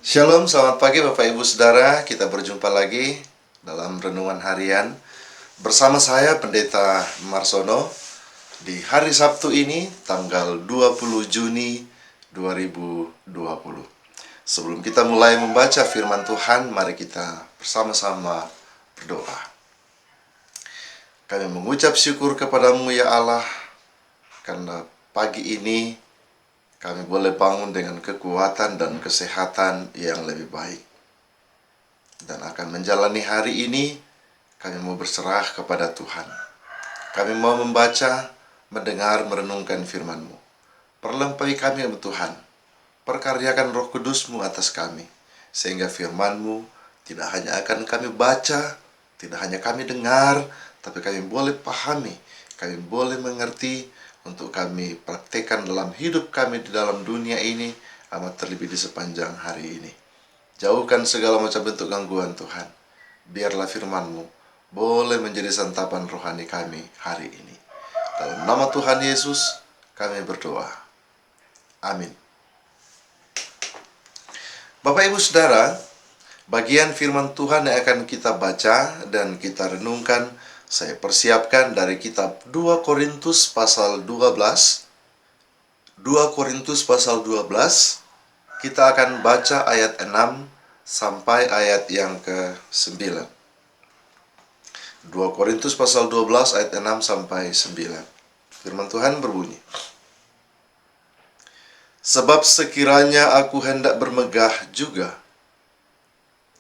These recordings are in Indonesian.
Shalom, selamat pagi Bapak Ibu Saudara. Kita berjumpa lagi dalam renungan harian bersama saya Pendeta Marsono di hari Sabtu ini tanggal 20 Juni 2020. Sebelum kita mulai membaca firman Tuhan, mari kita bersama-sama berdoa. Kami mengucap syukur kepadamu ya Allah, karena pagi ini kami boleh bangun dengan kekuatan dan kesehatan yang lebih baik. Dan akan menjalani hari ini, kami mau berserah kepada Tuhan. Kami mau membaca, mendengar, merenungkan firman-Mu. Perlengkapi kami ya Tuhan. Perkaryakan Roh Kudus-Mu atas kami. Sehingga firman-Mu tidak hanya akan kami baca, tidak hanya kami dengar, tapi kami boleh pahami, kami boleh mengerti, untuk kami praktekkan dalam hidup kami di dalam dunia ini, amat terlebih di sepanjang hari ini. Jauhkan segala macam bentuk gangguan Tuhan. Biarlah firman-Mu boleh menjadi santapan rohani kami hari ini. Dalam nama Tuhan Yesus kami berdoa. Amin. Bapak Ibu Saudara, bagian firman Tuhan yang akan kita baca dan kita renungkan, saya persiapkan dari kitab 2 Korintus pasal 12. 2 Korintus pasal 12, kita akan baca ayat 6 sampai ayat yang ke-9. 2 Korintus pasal 12 ayat 6 sampai 9. Firman Tuhan berbunyi, "Sebab sekiranya aku hendak bermegah juga,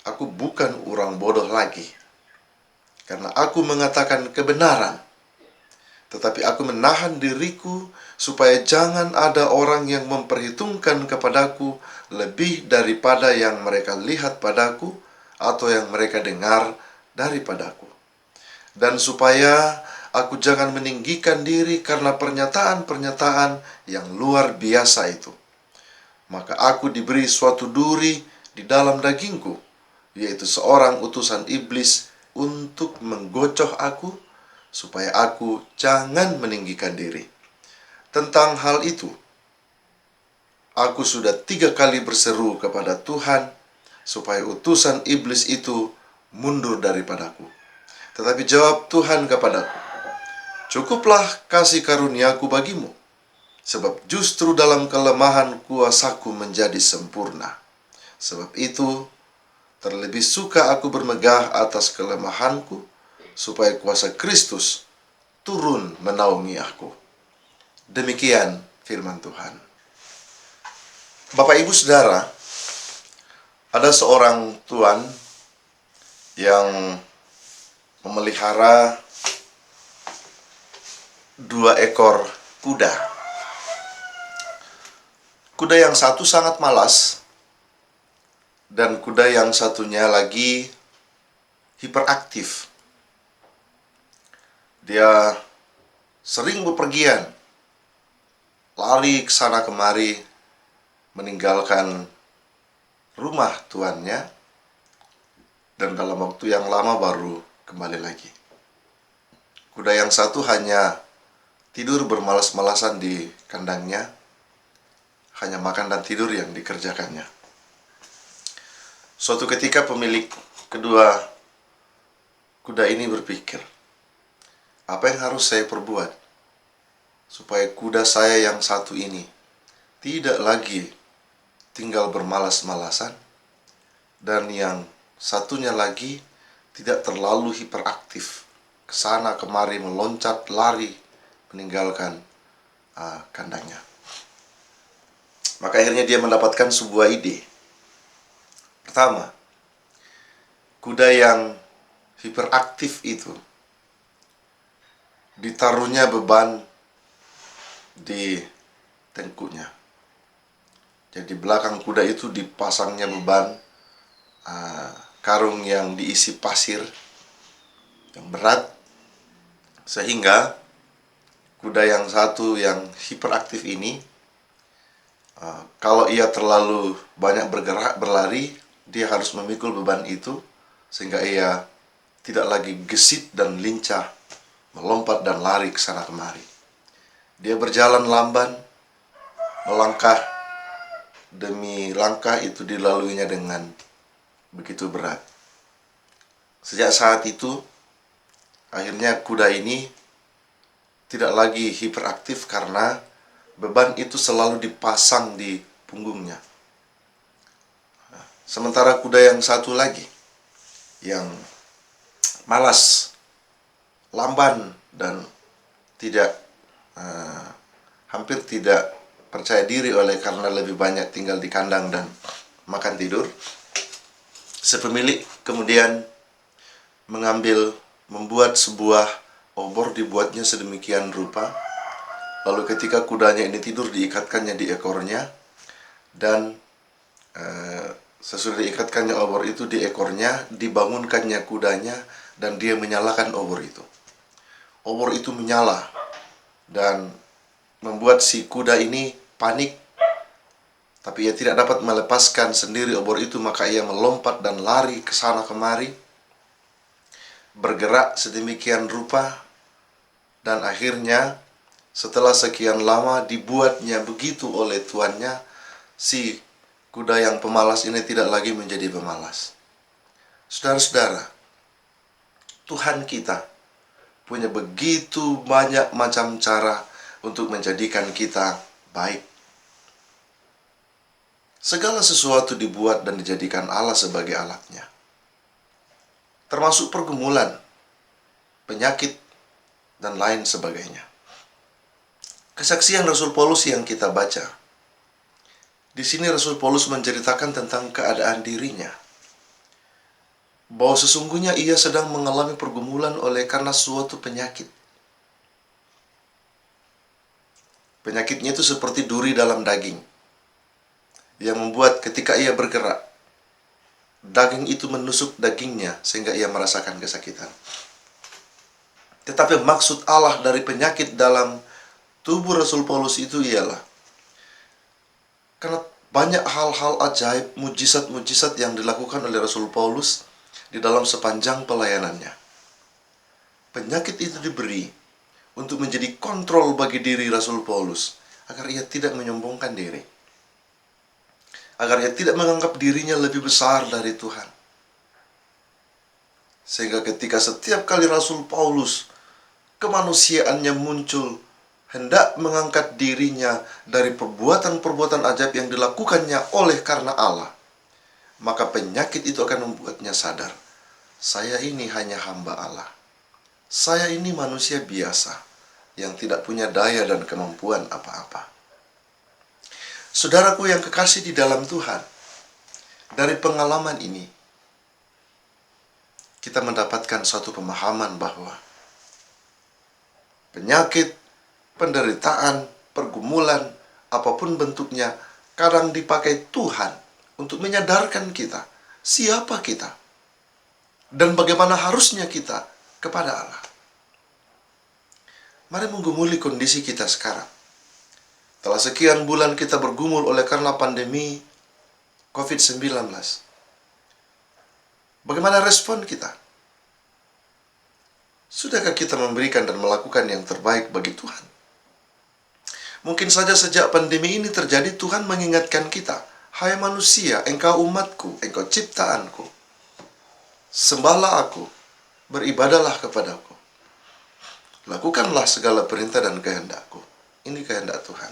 aku bukan orang bodoh lagi, karena aku mengatakan kebenaran. Tetapi aku menahan diriku supaya jangan ada orang yang memperhitungkan kepadaku lebih daripada yang mereka lihat padaku atau yang mereka dengar daripadaku. Dan supaya aku jangan meninggikan diri karena pernyataan-pernyataan yang luar biasa itu. Maka aku diberi suatu duri di dalam dagingku, yaitu seorang utusan iblis untuk menggocoh aku, supaya aku jangan meninggikan diri. Tentang hal itu, aku sudah 3 kali berseru kepada Tuhan, supaya utusan iblis itu mundur daripadaku. Tetapi jawab Tuhan kepadaku, cukuplah kasih karuniaku bagimu, sebab justru dalam kelemahan kuasaku menjadi sempurna. Sebab itu, terlebih suka aku bermegah atas kelemahanku, supaya kuasa Kristus turun menaungi aku." Demikian firman Tuhan. Bapak Ibu Saudara, ada seorang tuan yang memelihara 2 ekor kuda. Kuda yang satu sangat malas, dan kuda yang satunya lagi hiperaktif. Dia sering bepergian, lari ke sana kemari, meninggalkan rumah tuannya, dan dalam waktu yang lama baru kembali lagi. Kuda yang satu hanya tidur bermalas-malasan di kandangnya, hanya makan dan tidur yang dikerjakannya. Suatu ketika pemilik kedua kuda ini berpikir, apa yang harus saya perbuat supaya kuda saya yang satu ini tidak lagi tinggal bermalas-malasan, dan yang satunya lagi tidak terlalu hiperaktif, kesana kemari meloncat lari meninggalkan kandangnya. Maka akhirnya dia mendapatkan sebuah ide. Pertama, kuda yang hiperaktif itu ditaruhnya beban di tengkuknya. Jadi belakang kuda itu dipasangnya beban karung yang diisi pasir yang berat, sehingga kuda yang satu yang hiperaktif ini, kalau ia terlalu banyak bergerak berlari, dia harus memikul beban itu, sehingga ia tidak lagi gesit dan lincah melompat dan lari ke sana kemari. Dia berjalan lamban, melangkah demi langkah itu dilaluinya dengan begitu berat. Sejak saat itu, akhirnya kuda ini tidak lagi hiperaktif karena beban itu selalu dipasang di punggungnya. Sementara kuda yang satu lagi, yang malas, lamban, dan tidak hampir tidak percaya diri oleh karena lebih banyak tinggal di kandang dan makan tidur, si pemilik kemudian membuat sebuah obor, dibuatnya sedemikian rupa. Lalu ketika kudanya ini tidur, diikatkannya di ekornya, dan sesudah diikatkannya obor itu di ekornya, dibangunkannya kudanya, dan dia menyalakan obor itu. Obor itu menyala dan membuat si kuda ini panik, tapi ia tidak dapat melepaskan sendiri obor itu, maka ia melompat dan lari ke sana kemari, bergerak sedemikian rupa, dan akhirnya setelah sekian lama dibuatnya begitu oleh tuannya, si kuda yang pemalas ini tidak lagi menjadi pemalas. Saudara-saudara, Tuhan kita punya begitu banyak macam cara untuk menjadikan kita baik. Segala sesuatu dibuat dan dijadikan Allah sebagai alatnya, termasuk pergumulan, penyakit, dan lain sebagainya. Kesaksian Rasul Paulus yang kita baca, di sini Rasul Paulus menceritakan tentang keadaan dirinya, bahwa sesungguhnya ia sedang mengalami pergumulan oleh karena suatu penyakit. Penyakitnya itu seperti duri dalam daging, yang membuat ketika ia bergerak, daging itu menusuk dagingnya sehingga ia merasakan kesakitan. Tetapi maksud Allah dari penyakit dalam tubuh Rasul Paulus itu ialah karena banyak hal-hal ajaib, mujizat-mujizat yang dilakukan oleh Rasul Paulus di dalam sepanjang pelayanannya. Penyakit itu diberi untuk menjadi kontrol bagi diri Rasul Paulus, agar ia tidak menyombongkan diri, agar ia tidak menganggap dirinya lebih besar dari Tuhan. Sehingga ketika setiap kali Rasul Paulus kemanusiaannya muncul, hendak mengangkat dirinya dari perbuatan-perbuatan ajaib yang dilakukannya oleh karena Allah, maka penyakit itu akan membuatnya sadar, saya ini hanya hamba Allah. Saya ini manusia biasa yang tidak punya daya dan kemampuan apa-apa. Saudaraku yang kekasih di dalam Tuhan, dari pengalaman ini, kita mendapatkan suatu pemahaman bahwa penyakit, penderitaan, pergumulan, apapun bentuknya, kadang dipakai Tuhan untuk menyadarkan kita siapa kita dan bagaimana harusnya kita kepada Allah. Mari menggumuli kondisi kita sekarang. Setelah sekian bulan kita bergumul oleh karena pandemi COVID-19. Bagaimana respon kita? Sudahkah kita memberikan dan melakukan yang terbaik bagi Tuhan? Mungkin saja sejak pandemi ini terjadi, Tuhan mengingatkan kita, hai manusia, engkau umatku, engkau ciptaanku. Sembahlah aku, beribadahlah kepadaku. Lakukanlah segala perintah dan kehendakku. Ini kehendak Tuhan.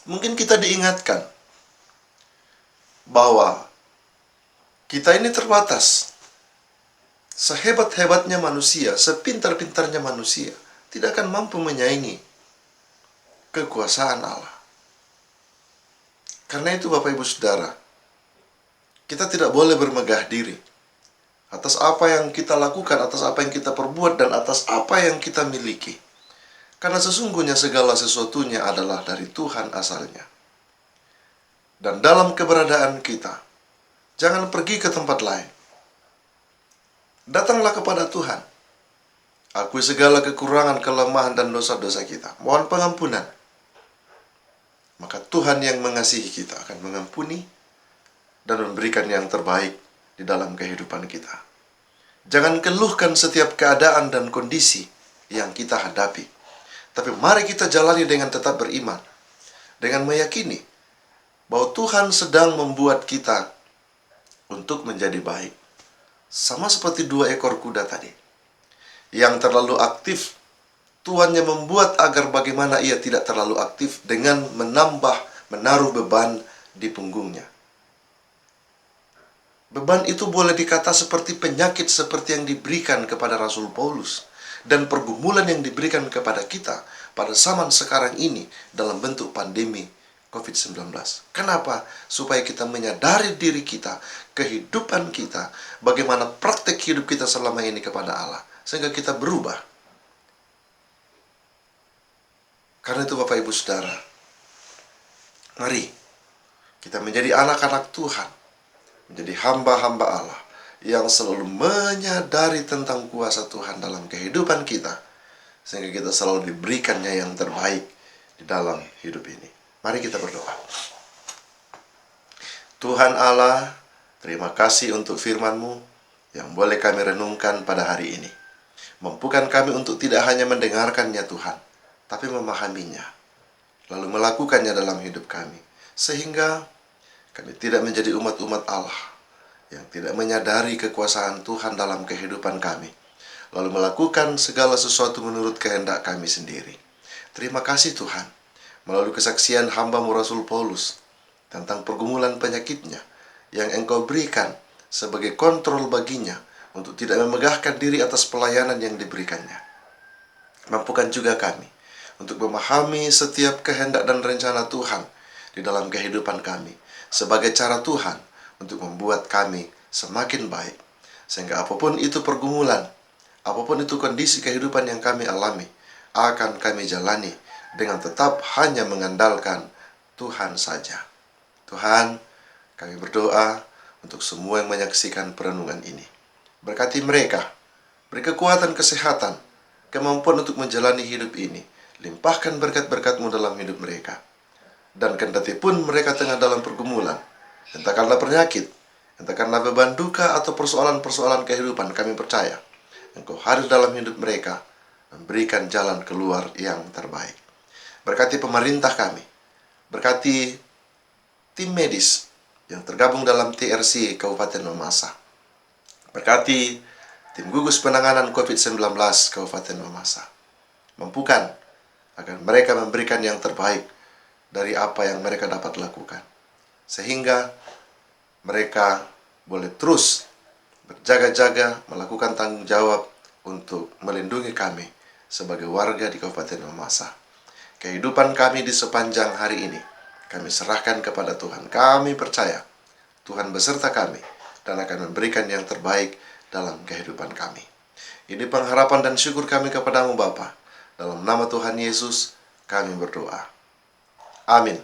Mungkin kita diingatkan bahwa kita ini terbatas. Sehebat-hebatnya manusia, sepintar-pintarnya manusia, tidak akan mampu menyaingi kekuasaan Allah. Karena itu Bapak Ibu Saudara, kita tidak boleh bermegah diri atas apa yang kita lakukan, atas apa yang kita perbuat, dan atas apa yang kita miliki. Karena sesungguhnya segala sesuatunya adalah dari Tuhan asalnya. Dan dalam keberadaan kita, jangan pergi ke tempat lain. Datanglah kepada Tuhan. Akui segala kekurangan, kelemahan, dan dosa-dosa kita. Mohon pengampunan. Maka Tuhan yang mengasihi kita akan mengampuni dan memberikan yang terbaik di dalam kehidupan kita. Jangan keluhkan setiap keadaan dan kondisi yang kita hadapi. Tapi mari kita jalani dengan tetap beriman. Dengan meyakini bahwa Tuhan sedang membuat kita untuk menjadi baik. Sama seperti 2 ekor kuda tadi. Yang terlalu aktif, tuannya membuat agar bagaimana ia tidak terlalu aktif dengan menaruh beban di punggungnya. Beban itu boleh dikata seperti penyakit seperti yang diberikan kepada Rasul Paulus dan pergumulan yang diberikan kepada kita pada zaman sekarang ini dalam bentuk pandemi COVID-19. Kenapa? Supaya kita menyadari diri kita, kehidupan kita, bagaimana praktek hidup kita selama ini kepada Allah, sehingga kita berubah. Karena itu Bapak Ibu Saudara, mari kita menjadi anak-anak Tuhan, menjadi hamba-hamba Allah yang selalu menyadari tentang kuasa Tuhan dalam kehidupan kita, sehingga kita selalu diberikannya yang terbaik di dalam hidup ini. Mari kita berdoa. Tuhan Allah, terima kasih untuk firman-Mu yang boleh kami renungkan pada hari ini. Mampukan kami untuk tidak hanya mendengarkannya Tuhan, tapi memahaminya, lalu melakukannya dalam hidup kami, sehingga kami tidak menjadi umat-umat Allah yang tidak menyadari kekuasaan Tuhan dalam kehidupan kami, lalu melakukan segala sesuatu menurut kehendak kami sendiri. Terima kasih Tuhan, melalui kesaksian hamba-Mu Rasul Paulus tentang pergumulan penyakitnya yang Engkau berikan sebagai kontrol baginya untuk tidak memegahkan diri atas pelayanan yang diberikannya. Mampukan juga kami untuk memahami setiap kehendak dan rencana Tuhan di dalam kehidupan kami sebagai cara Tuhan untuk membuat kami semakin baik, sehingga apapun itu pergumulan, apapun itu kondisi kehidupan yang kami alami, akan kami jalani dengan tetap hanya mengandalkan Tuhan saja. Tuhan, kami berdoa untuk semua yang menyaksikan perenungan ini. Berkati mereka, beri kekuatan kesehatan, kemampuan untuk menjalani hidup ini. Limpahkan berkat-berkat-Mu dalam hidup mereka. Dan kendati pun mereka tengah dalam pergumulan, entah karena penyakit, entah karena beban duka atau persoalan-persoalan kehidupan, kami percaya Engkau hadir dalam hidup mereka, memberikan jalan keluar yang terbaik. Berkati pemerintah kami, berkati tim medis yang tergabung dalam TRC Kabupaten Mamasa, berkati tim gugus penanganan COVID-19 Kabupaten Mamasa. Mampukan agar mereka memberikan yang terbaik dari apa yang mereka dapat lakukan, sehingga mereka boleh terus berjaga-jaga melakukan tanggung jawab untuk melindungi kami sebagai warga di Kabupaten Mamasa. Kehidupan kami di sepanjang hari ini kami serahkan kepada Tuhan. Kami percaya Tuhan beserta kami dan akan memberikan yang terbaik dalam kehidupan kami. Ini pengharapan dan syukur kami kepada-Mu Bapa. Dalam nama Tuhan Yesus kami berdoa. Amin.